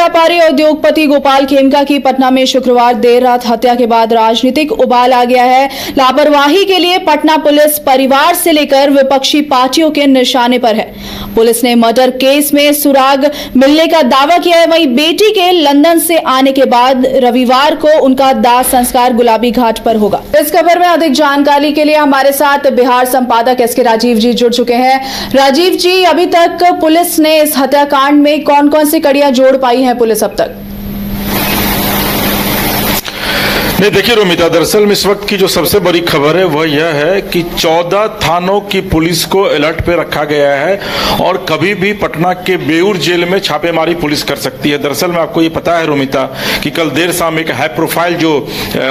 व्यापारी और उद्योगपति गोपाल खेमका की पटना में शुक्रवार देर रात हत्या के बाद राजनीतिक उबाल आ गया है। लापरवाही के लिए पटना पुलिस परिवार से लेकर विपक्षी पार्टियों के निशाने पर है। पुलिस ने मर्डर केस में सुराग मिलने का दावा किया है। वहीं बेटी के लंदन से आने के बाद रविवार को उनका दाह संस्कार गुलाबी घाट पर होगा। इस खबर में अधिक जानकारी के लिए हमारे साथ बिहार संपादक एसके राजीव जी जुड़ चुके हैं। राजीव जी, अभी तक पुलिस ने इस हत्याकांड में कौन कौन सी कड़ियां जोड़ पाई है पुलिस अब तक? नहीं, देखिए रोमिता, दरअसल में इस वक्त की जो सबसे बड़ी खबर है वह यह है कि 14 थानों की पुलिस को अलर्ट पे रखा गया है और कभी भी पटना के बेऊर जेल में छापेमारी पुलिस कर सकती है। दरअसल में आपको ये पता है रोमिता कि कल देर शाम एक हाई प्रोफाइल जो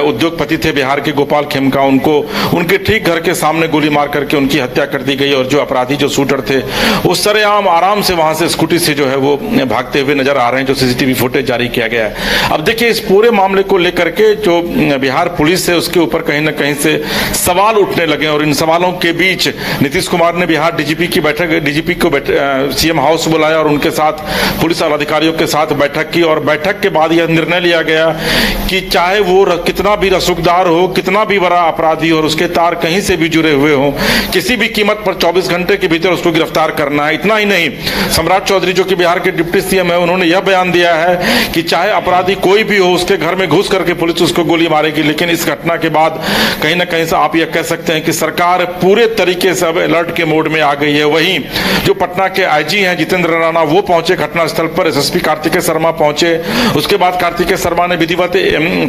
उद्योगपति थे बिहार के गोपाल खेमका, उनको उनके ठीक घर के सामने गोली मार करके उनकी हत्या कर दी गई और जो अपराधी जो शूटर थे उस सरेआम आराम से वहां से स्कूटी से जो है वो भागते हुए नजर आ रहे हैं, जो सीसीटीवी फुटेज जारी किया गया है। अब देखिए, इस पूरे मामले को लेकर के जो बिहार पुलिस है उसके ऊपर कहीं ना कहीं से सवाल उठने लगे और इन सवालों के बीच नीतीश कुमार ने बिहार डीजीपी को सीएम हाउस बुलाया और उनके साथ पुलिस अधिकारियों के साथ बैठक की और बैठक के बाद यह निर्णय लिया गया कि चाहे वो कितना भी रसूखदार हो, कितना भी बड़ा अपराधी और उसके तार कहीं से भी जुड़े हुए हो, किसी भी कीमत पर 24 घंटे के भीतर उसको गिरफ्तार करना है। इतना ही नहीं, सम्राट चौधरी जो कि बिहार के डिप्टी सीएम है, उन्होंने यह बयान दिया है कि चाहे अपराधी कोई भी हो, उसके घर में घुस करके पुलिस उसको गोली मारेगी। लेकिन इस घटना के बाद कहीं ना कहीं से आप यह कह सकते हैं कि सरकार पूरे तरीके से अब अलर्ट के मोड में आ गई है। वहीं जो पटना के आईजी हैं जितेंद्र राणा, वो पहुंचे घटनास्थल पर, एसएसपी कार्तिकेय शर्मा पहुंचे। उसके बाद कार्तिकेय शर्मा ने विधिवत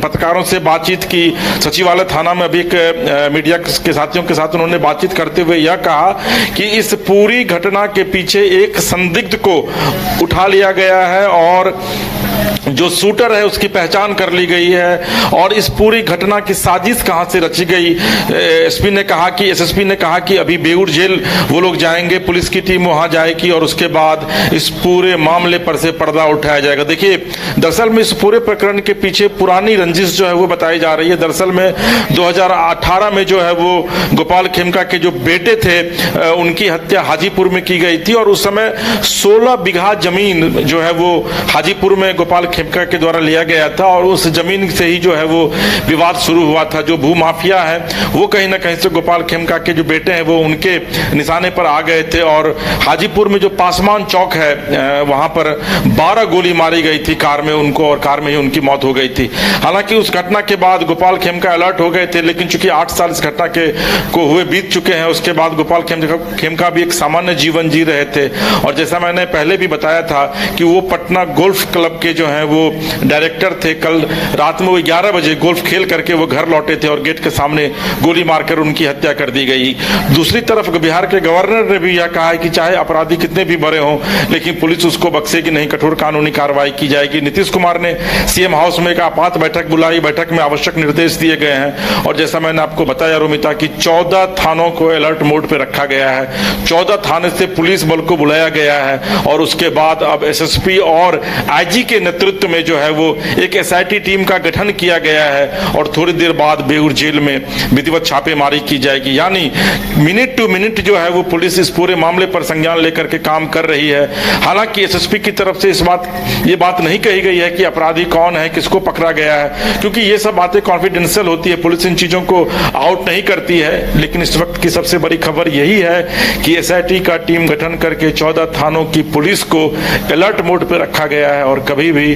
पत्रकारों से बातचीत की। सचिवालय थाना में अभी एक मीडिया के साथियों के साथ उन्होंने बातचीत करते हुए यह कहा कि इस पूरी घटना के पीछे एक संदिग्ध को उठा लिया गया है और जो शूटर है उसकी पहचान कर ली गई है और इस पूरी घटना की साजिश कहां से रची गई। एसएसपी ने कहा कि अभी बेऊर जेल वो लोग जाएंगे, पुलिस की टीम वहां जाएगी और उसके बाद इस पूरे मामले पर से पर्दा उठाया जाएगा। देखिए, दरअसल में इस पूरे प्रकरण के पीछे पुरानी रंजिश जो है वो बताई जा रही है। दरअसल में 2018 में जो है वो गोपाल खेमका के जो बेटे थे उनकी हत्या हाजीपुर में की गई थी और उस समय 16 बीघा जमीन जो है वो हाजीपुर में गोपाल खेमका के द्वारा लिया गया था और उस जमीन से ही जो है वो विवाद शुरू हुआ था। जो भू माफिया है वो कहीं ना कहीं से गोपाल खेमका के जो बेटे हैं वो उनके निशाने पर आ गए थे और हाजीपुर में जो पासवान चौक है वहां पर 12 गोली मारी गई थी कार में उनको और कार में ही उनकी मौत हो गई थी। हालांकि उस घटना के बाद गोपाल खेमका अलर्ट हो गए थे, लेकिन चूंकि 8 साल इस घटना के को हुए बीत चुके हैं, उसके बाद गोपाल खेमका भी एक सामान्य जीवन जी रहे थे और जैसा मैंने पहले भी बताया था कि वो पटना गोल्फ क्लब के जो है वो डायरेक्टर थे। कल रात में वो 11 बजे गोल्फ खेल करके वो घर लौटे थे और गेट के सामने गोली मारकर उनकी हत्या कर दी गई। दूसरी तरफ बिहार के गवर्नर ने भी यह कहा है कि चाहे अपराधी कितने भी बड़े हों लेकिन पुलिस उसको बख्शेगी नहीं, कठोर कानूनी कार्रवाई की जाएगी। नीतीश कुमार ने सीएम हाउस में एक आपात बैठक बुलाई, बैठक में आवश्यक निर्देश दिए गए हैं और जैसा मैंने आपको बताया रोमिता कि 14 थानों को अलर्ट मोड पर रखा गया है। 14 थाने से पुलिस बल को बुलाया गया है और उसके बाद अब एसएसपी और आईजी के नेतृत्व में जो है वो एक एसआईटी टीम का गठन किया गया है और थोड़ी देर बाद बेऊर जेल में विधिवत छापेमारी की जाएगी। यानी मिनट टू मिनट जो है वो पुलिस इस पूरे मामले पर संज्ञान लेकर के काम कर रही है। हालांकि एसएसपी की तरफ से ये बात नहीं कही गई है कि अपराधी कौन है, किसको पकड़ा गया है, क्योंकि ये सब बातें कॉन्फिडेंशियल होती है, पुलिस इन चीजों को आउट नहीं करती है। लेकिन इस वक्त की सबसे बड़ी खबर यही है कि एसआईटी का टीम गठन करके 14 थानों की पुलिस को अलर्ट मोड पर रखा गया है और कभी भी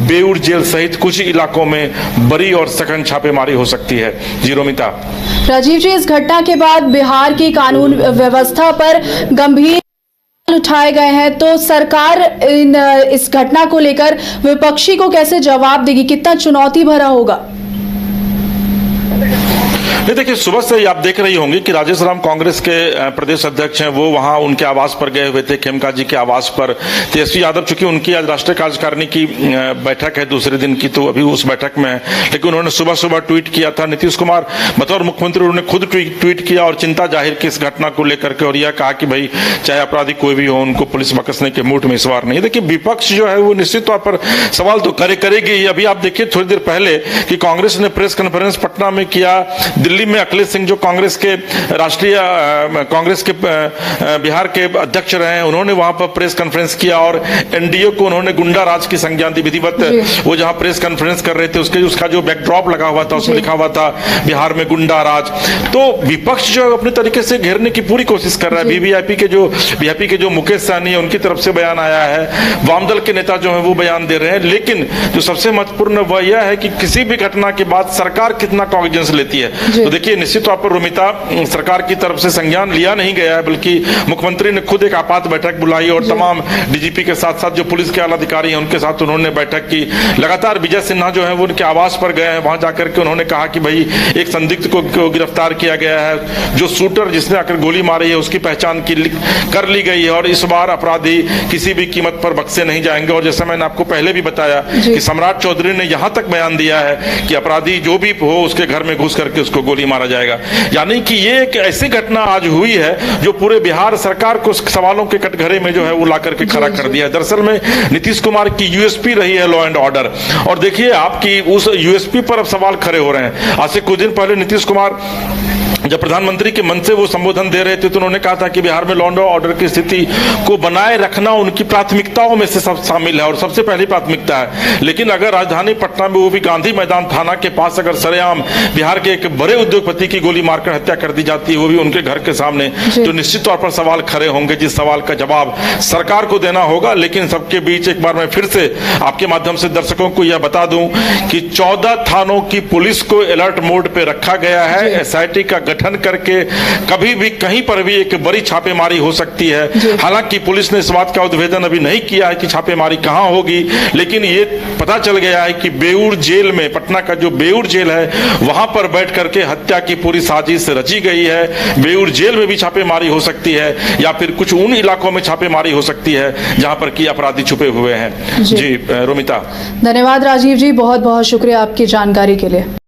बेऊर जेल सहित कुछ इलाकों में बड़ी और सघन छापेमारी हो सकती है। जी रोमिता। राजीव जी, इस घटना के बाद बिहार की कानून व्यवस्था पर गंभीर उठाए गए हैं, तो सरकार इस घटना को लेकर विपक्षी को कैसे जवाब देगी? कितना चुनौती भरा होगा? नहीं, देखिए, सुबह से ही आप देख रही होंगी कि राजेश राम कांग्रेस के प्रदेश अध्यक्ष हैं, वो वहां उनके आवास पर गए हुए थे, खेमका जी के आवास पर। तेजस्वी यादव, चूंकि उनकी आज राष्ट्रीय कार्यकारिणी की बैठक है दूसरे दिन की, तो अभी उस बैठक में है, लेकिन उन्होंने सुबह सुबह ट्वीट किया था। नीतीश कुमार बतौर मुख्यमंत्री उन्होंने खुद ट्वीट किया और चिंता जाहिर की इस घटना को लेकर के और यह कहा कि भाई चाहे अपराधी कोई भी हो, उनको पुलिस बख्शने के मूड में इस बार नहीं। देखिए, विपक्ष जो है वो निश्चित तौर पर सवाल तो करेगी। अभी आप देखिए थोड़ी देर पहले कि कांग्रेस ने प्रेस कॉन्फ्रेंस पटना में किया, दिल्ली में अखिलेश सिंह जो कांग्रेस के राष्ट्रीय कांग्रेस के बिहार के अध्यक्ष रहे हैं, उन्होंने वहां पर प्रेस कॉन्फ्रेंस किया और एनडीए को उन्होंने गुंडा राज की संज्ञा दी। विधिवत वो जहां प्रेस कॉन्फ्रेंस कर रहे थे उसका जो बैकड्रॉप लगा हुआ था उसमें लिखा हुआ था बिहार में गुंडा राज। तो विपक्ष जो है अपने तरीके से घेरने की पूरी कोशिश कर रहा है। वीवीआईपी के जो मुकेश सहनी है उनकी तरफ से बयान आया है, वामदल के नेता जो है वो बयान दे रहे हैं। लेकिन जो सबसे महत्वपूर्ण वह यह है कि किसी भी घटना के बाद सरकार कितना कॉग्निजेंस लेती है। तो देखिए निश्चित तौर पर रोमिता, सरकार की तरफ से संज्ञान लिया नहीं गया है, बल्कि मुख्यमंत्री ने खुद एक आपात बैठक बुलाई और तमाम डीजीपी के साथ साथ जो पुलिस के आला अधिकारी हैं उनके साथ उन्होंने बैठक की। लगातार विजय सिन्हा जो है वो उनके आवास पर गए हैं, वहां जाकर के उन्होंने कहा कि भाई एक संदिग्ध को गिरफ्तार किया गया है, जो शूटर जिसने आकर गोली मारी है उसकी पहचान कर ली गई है और इस बार अपराधी किसी भी कीमत पर बख्शे नहीं जाएंगे। और जैसा मैंने आपको पहले भी बताया कि सम्राट चौधरी ने यहां तक बयान दिया है कि अपराधी जो भी हो उसके घर में घुस करके उसको गोली मारा जाएगा। यानी कि ये एक ऐसी घटना आज हुई है जो पूरे बिहार सरकार को सवालों के कटघरे में जो है वो ला करके खड़ा कर दिया है। दरअसल में नीतीश कुमार की यूएसपी रही है लॉ एंड ऑर्डर, और देखिए आपकी उस यूएसपी पर अब सवाल खड़े हो रहे हैं। आज से कुछ दिन पहले नीतीश कुमार जब प्रधानमंत्री के मन से वो संबोधन दे रहे थे तो उन्होंने कहा था कि बिहार में लॉ एंड ऑर्डर की स्थिति को बनाए रखना उनकी प्राथमिकताओं में से सब शामिल है और सबसे पहली प्राथमिकता है। लेकिन अगर राजधानी पटना में वो भी गांधी मैदान थाना के पास अगर सरेआम बिहार के एक बड़े उद्योगपति की गोली मारकर हत्या कर दी जाती है, वो भी उनके घर के सामने, तो निश्चित तौर पर सवाल खड़े होंगे, जिस सवाल का जवाब सरकार को देना होगा। लेकिन सबके बीच एक बार मैं फिर से आपके माध्यम से दर्शकों को यह बता दूं कि 14 थानों की पुलिस को अलर्ट मोड पे रखा गया है। एसआईटी का गठन करके कभी भी कहीं पर भी एक बड़ी छापेमारी हो सकती है। हालांकि पुलिस ने इस बात का उद्भेदन अभी नहीं किया है कि छापेमारी कहां होगी, लेकिन ये पता चल गया है कि बेऊर जेल में, पटना का जो बेऊर जेल है वहां पर बैठ करके हत्या की पूरी साजिश रची गई है। बेऊर जेल में भी छापेमारी हो सकती है या फिर कुछ उन इलाकों में छापेमारी हो सकती है जहां पर कि अपराधी छुपे हुए हैं। जी रोमिता, धन्यवाद राजीव जी, बहुत बहुत शुक्रिया आपकी जानकारी के लिए।